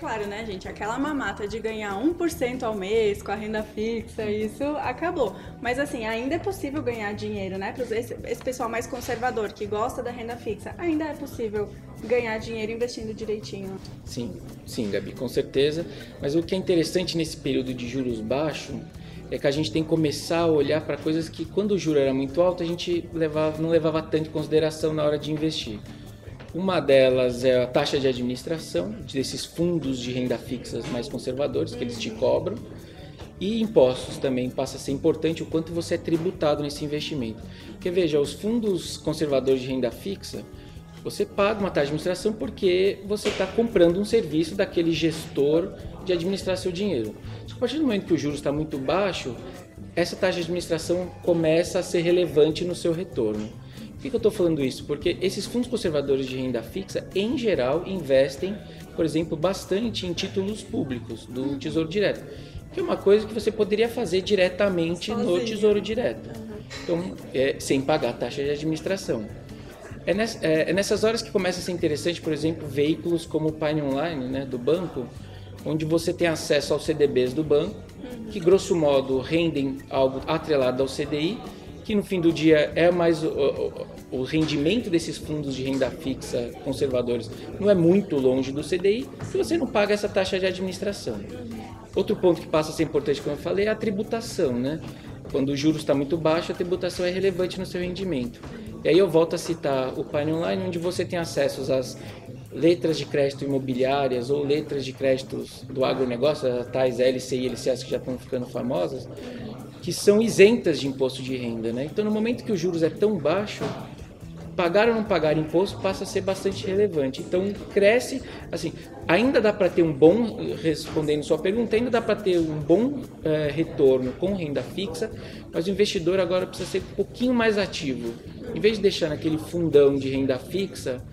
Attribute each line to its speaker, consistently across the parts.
Speaker 1: claro, né, gente? Aquela mamata de ganhar 1% ao mês com a renda fixa, isso acabou. Mas assim, ainda é possível ganhar dinheiro, né? Para esse pessoal mais conservador que gosta da renda fixa, ainda é possível ganhar dinheiro investindo direitinho.
Speaker 2: Sim, sim, Gabi, com certeza. Mas o que é interessante nesse período de juros baixos é que a gente tem que começar a olhar para coisas que, quando o juro era muito alto, a gente não levava tanto em consideração na hora de investir. Uma delas é a taxa de administração desses fundos de renda fixa mais conservadores que eles te cobram. E impostos também passa a ser importante o quanto você é tributado nesse investimento. Porque veja, os fundos conservadores de renda fixa, você paga uma taxa de administração porque você está comprando um serviço daquele gestor de administrar seu dinheiro. Só que a partir do momento que o juros está muito baixo, essa taxa de administração começa a ser relevante no seu retorno. Por que eu estou falando isso? Porque esses fundos conservadores de renda fixa, em geral, investem, por exemplo, bastante em títulos públicos do Tesouro Direto, que é uma coisa que você poderia fazer diretamente no Tesouro Direto, então, sem pagar a taxa de administração. É nessas horas que começa a ser interessante, por exemplo, veículos como o Pine Online, né, do banco, onde você tem acesso aos CDBs do banco, que grosso modo rendem algo atrelado ao CDI, que no fim do dia é mais o rendimento desses fundos de renda fixa conservadores não é muito longe do CDI, se você não paga essa taxa de administração. Outro ponto que passa a ser importante, como eu falei, é a tributação, né? Quando o juros está muito baixo, a tributação é relevante no seu rendimento. E aí eu volto a citar o Pine Online, onde você tem acesso às letras de crédito imobiliárias ou letras de créditos do agronegócio, as tais LCI e LCAs que já estão ficando famosas, que são isentas de imposto de renda, né? Então, no momento que os juros é tão baixo, pagar ou não pagar imposto passa a ser bastante relevante. Então, cresce, assim, ainda dá para ter um bom, respondendo sua pergunta, ainda dá para ter um bom retorno com renda fixa, mas o investidor agora precisa ser um pouquinho mais ativo. Em vez de deixar naquele fundão de renda fixa,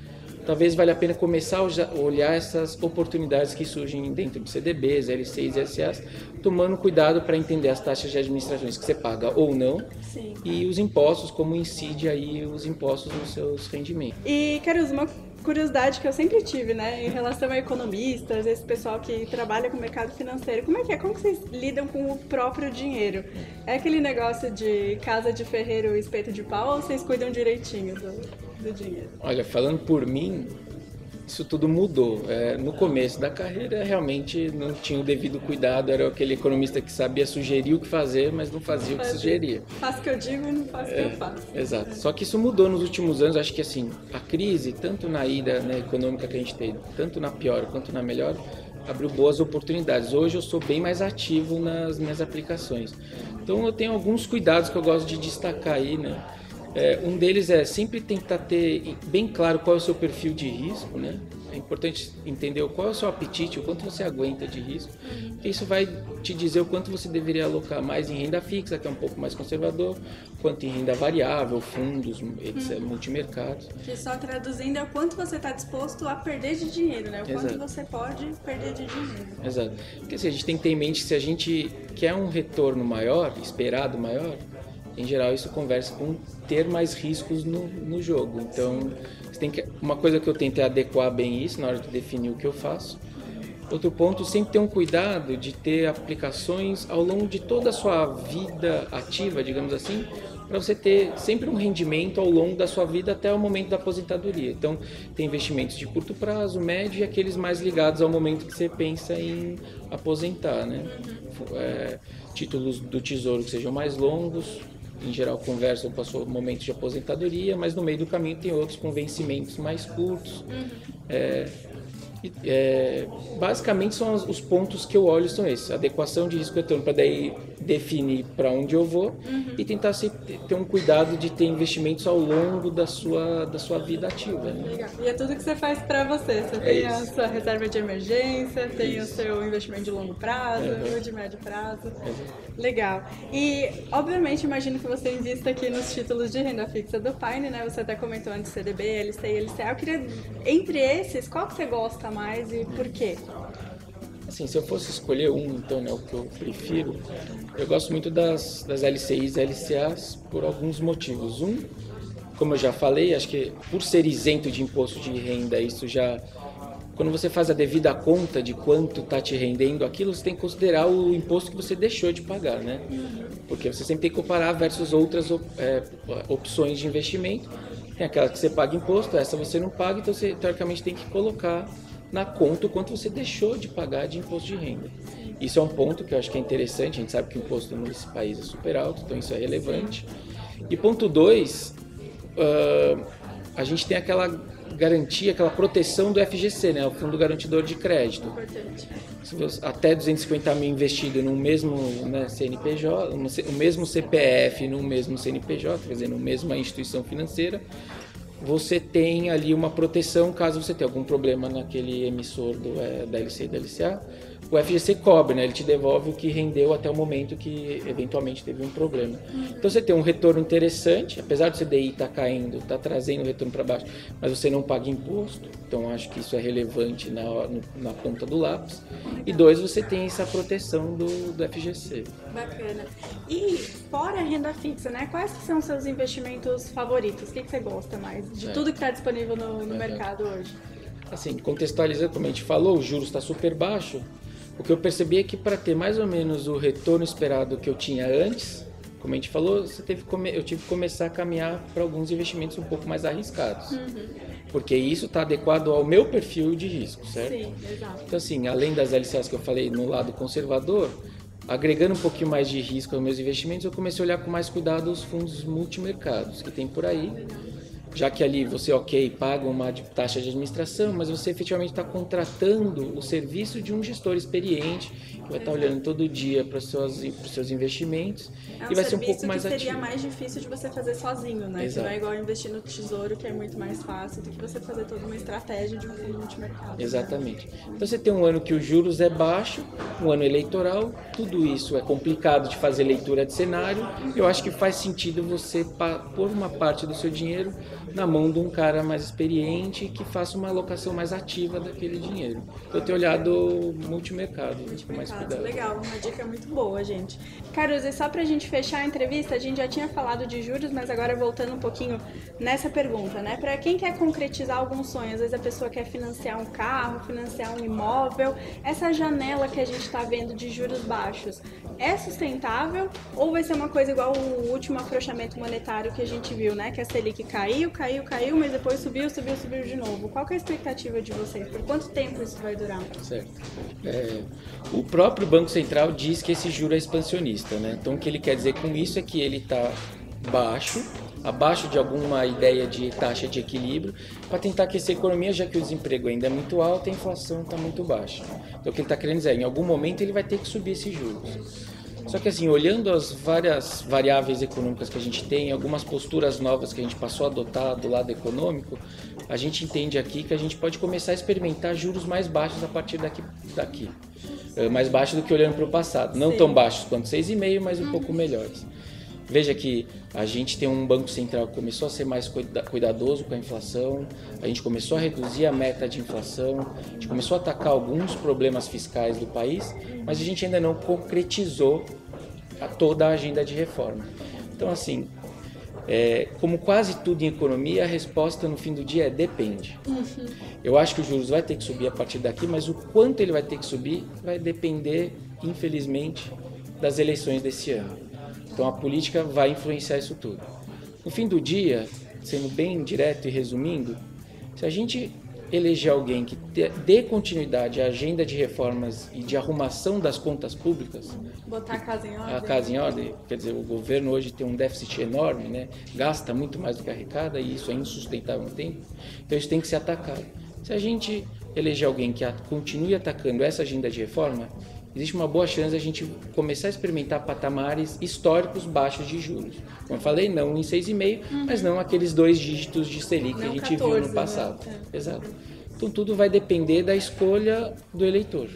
Speaker 2: talvez valha a pena começar a olhar essas oportunidades que surgem dentro de CDBs, LCIs e LCAs, tomando cuidado para entender as taxas de administrações que você paga ou não. Sim. E os impostos, como incide aí os impostos nos seus rendimentos.
Speaker 1: E, Caruso, uma curiosidade que eu sempre tive, né, em relação a economistas, esse pessoal que trabalha com o mercado financeiro, como é que é? Como que vocês lidam com o próprio dinheiro? É aquele negócio de casa de ferreiro e espeto de pau ou vocês cuidam direitinho do dinheiro?
Speaker 2: Olha, falando por mim, isso tudo mudou. No começo da carreira, realmente não tinha o devido cuidado, era aquele economista que sabia sugerir o que fazer, mas não fazia o que sugeria.
Speaker 1: Faço o que eu digo e não faço o que eu faço.
Speaker 2: Exato. Só que isso mudou nos últimos anos. Acho que assim, a crise, tanto na ida, né, econômica que a gente teve, tanto na pior quanto na melhor, abriu boas oportunidades. Hoje eu sou bem mais ativo nas minhas aplicações. Então eu tenho alguns cuidados que eu gosto de destacar aí, né? Um deles é sempre tentar ter bem claro qual é o seu perfil de risco, né? É importante entender qual é o seu apetite, o quanto você aguenta de risco, porque isso vai te dizer o quanto você deveria alocar mais em renda fixa, que é um pouco mais conservador, quanto em renda variável, fundos, etc, multimercados.
Speaker 1: Que só traduzindo é o quanto você está disposto a perder de dinheiro, né? O quanto você pode perder de dinheiro.
Speaker 2: Exato. Porque assim, a gente tem que ter em mente que se a gente quer um retorno maior, esperado maior, em geral isso conversa com ter mais riscos no jogo. Então, uma coisa que eu tento é adequar bem isso na hora de definir o que eu faço. Outro ponto, sempre ter um cuidado de ter aplicações ao longo de toda a sua vida ativa, digamos assim, para você ter sempre um rendimento ao longo da sua vida até o momento da aposentadoria. Então, tem investimentos de curto prazo, médio e aqueles mais ligados ao momento que você pensa em aposentar, né? Títulos do Tesouro que sejam mais longos, em geral conversam com o seu momento de aposentadoria, mas no meio do caminho tem outros com vencimentos mais curtos. Basicamente são os pontos que eu olho são esses: adequação de risco retorno, para daí definir para onde eu vou e tentar ter um cuidado de ter investimentos ao longo da sua vida ativa, né?
Speaker 1: Legal. E é tudo que você faz para você. Você tem a sua reserva de emergência, tem o seu investimento de longo prazo, de médio prazo. Legal. E obviamente imagino que você invista aqui nos títulos de renda fixa do Pine, né? Você até comentou antes CDB, LCI e LCA. Eu queria, entre esses, qual que você gosta mais e por quê?
Speaker 2: Assim, se eu fosse escolher então, né, o que eu prefiro, eu gosto muito das LCIs e LCAs por alguns motivos. Como eu já falei, acho que por ser isento de imposto de renda, isso já quando você faz a devida conta de quanto está te rendendo aquilo, você tem que considerar o imposto que você deixou de pagar, né? Porque você sempre tem que comparar versus outras opções de investimento. Tem aquela que você paga imposto, essa você não paga, então você teoricamente tem que colocar na conta o quanto você deixou de pagar de imposto de renda. Isso é um ponto que eu acho que é interessante, a gente sabe que o imposto nesse país é super alto, então isso é relevante. E ponto 2, a gente tem aquela garantia, aquela proteção do FGC, né, o Fundo Garantidor de Crédito.
Speaker 1: Importante.
Speaker 2: Se você, até 250 mil investido no mesmo, né, CNPJ, o mesmo CPF no mesmo CNPJ, quer dizer, no mesma instituição financeira, você tem ali uma proteção caso você tenha algum problema naquele emissor da LC e da LCA. O FGC cobre, né? Ele te devolve o que rendeu até o momento que eventualmente teve um problema. Então você tem um retorno interessante, apesar do CDI estar caindo, está trazendo o retorno para baixo, mas você não paga imposto, então acho que isso é relevante na ponta do lápis. E 2, você tem essa proteção do FGC.
Speaker 1: Bacana. E fora a renda fixa, né? Quais que são os seus investimentos favoritos? O que você gosta mais de tudo que está disponível no mercado hoje?
Speaker 2: Assim, contextualizando, como a gente falou, o juros está super baixo. O que eu percebi é que para ter mais ou menos o retorno esperado que eu tinha antes, como a gente falou, eu tive que começar a caminhar para alguns investimentos um pouco mais arriscados. Porque isso está adequado ao meu perfil de risco, certo?
Speaker 1: Sim, exato.
Speaker 2: Então assim, além das LCAs que eu falei no lado conservador, agregando um pouquinho mais de risco aos meus investimentos, eu comecei a olhar com mais cuidado os fundos multimercados que tem por aí. Já que ali você, paga uma taxa de administração, mas você efetivamente está contratando o serviço de um gestor experiente, que vai estar olhando todo dia para os seus investimentos e vai ser um pouco mais ativo.
Speaker 1: Seria mais difícil de você fazer sozinho, né?
Speaker 2: Exato.
Speaker 1: Que não é igual investir no tesouro, que é muito mais fácil do que você fazer toda uma estratégia de um fundo multimercado.
Speaker 2: Exatamente. Então você tem um ano que os juros é baixo, um ano eleitoral, tudo isso é complicado de fazer leitura de cenário. Eu acho que faz sentido você pôr uma parte do seu dinheiro na mão de um cara mais experiente que faça uma alocação mais ativa daquele dinheiro. Eu tenho olhado multimercado, com mais cuidado.
Speaker 1: Legal, uma dica muito boa, gente. Caruso, e só pra gente fechar a entrevista, a gente já tinha falado de juros, mas agora voltando um pouquinho nessa pergunta, né? Pra quem quer concretizar algum sonho, às vezes a pessoa quer financiar um carro, financiar um imóvel, essa janela que a gente tá vendo de juros baixos, é sustentável ou vai ser uma coisa igual o último afrouxamento monetário que a gente viu, né? Que a Selic caiu, mas depois subiu de novo. Qual que é a expectativa de vocês? Por quanto tempo isso vai durar?
Speaker 2: Certo. O próprio Banco Central diz que esse juro é expansionista, né? Então o que ele quer dizer com isso é que ele está abaixo de alguma ideia de taxa de equilíbrio, para tentar aquecer a economia, já que o desemprego ainda é muito alto e a inflação está muito baixa. Então o que ele está querendo dizer, em algum momento ele vai ter que subir esses juros. Só que assim, olhando as várias variáveis econômicas que a gente tem, algumas posturas novas que a gente passou a adotar do lado econômico, a gente entende aqui que a gente pode começar a experimentar juros mais baixos a partir daqui. Mais baixos do que olhando para o passado. Não tão baixos quanto 6,5, mas um pouco melhores. Veja que a gente tem um Banco Central que começou a ser mais cuidadoso com a inflação, a gente começou a reduzir a meta de inflação, a gente começou a atacar alguns problemas fiscais do país, mas a gente ainda não concretizou toda a agenda de reforma. Então, assim, como quase tudo em economia, a resposta no fim do dia é depende. Eu acho que os juros vai ter que subir a partir daqui, mas o quanto ele vai ter que subir vai depender, infelizmente, das eleições desse ano. Então a política vai influenciar isso tudo. No fim do dia, sendo bem direto e resumindo, se a gente eleger alguém que dê continuidade à agenda de reformas e de arrumação das contas públicas,
Speaker 1: botar a casa em ordem.
Speaker 2: A casa em ordem, quer dizer, o governo hoje tem um déficit enorme, né? Gasta muito mais do que arrecada e isso é insustentável no tempo, então isso tem que ser atacado. Se a gente eleger alguém que continue atacando essa agenda de reforma, existe uma boa chance de a gente começar a experimentar patamares históricos baixos de juros. Como eu falei, não em 6,5, mas não aqueles 2 dígitos de Selic que a gente 14, viu no passado. Né? Exato. Então tudo vai depender da escolha do eleitor.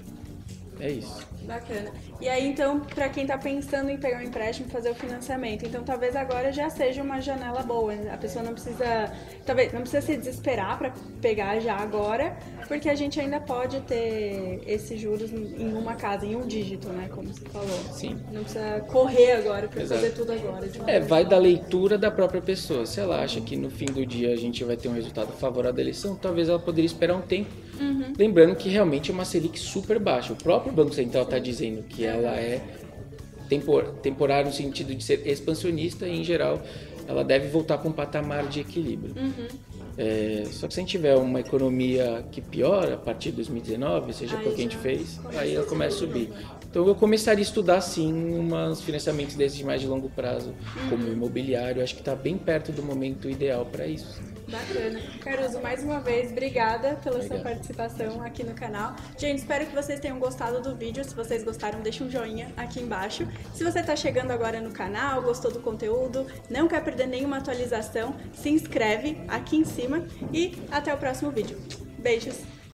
Speaker 2: É isso.
Speaker 1: Bacana. E aí, então, para quem está pensando em pegar um empréstimo e fazer o financiamento, então talvez agora já seja uma janela boa. A pessoa não precisa, talvez não precisa se desesperar para pegar já agora, porque a gente ainda pode ter esses juros em uma casa, em um dígito, né, como você falou.
Speaker 2: Sim.
Speaker 1: Não precisa correr agora para fazer tudo agora.
Speaker 2: Vai da leitura da própria pessoa. Se ela acha que no fim do dia a gente vai ter um resultado favorável à eleição, talvez ela poderia esperar um tempo Lembrando que realmente é uma Selic super baixa. O próprio Banco Central está dizendo que ela é temporária no sentido de ser expansionista e, em geral, ela deve voltar para um patamar de equilíbrio. Só que se a gente tiver uma economia que piora a partir de 2019, seja porque a gente fez, aí ela começa a subir. Então eu começaria a estudar sim uns financiamentos desses de mais de longo prazo, como imobiliário. Acho que está bem perto do momento ideal para isso.
Speaker 1: Bacana. Caruso, mais uma vez, obrigada pela sua participação aqui no canal. Gente, espero que vocês tenham gostado do vídeo. Se vocês gostaram, deixa um joinha aqui embaixo. Se você está chegando agora no canal, gostou do conteúdo, não quer perder nenhuma atualização, se inscreve aqui em cima e até o próximo vídeo. Beijos!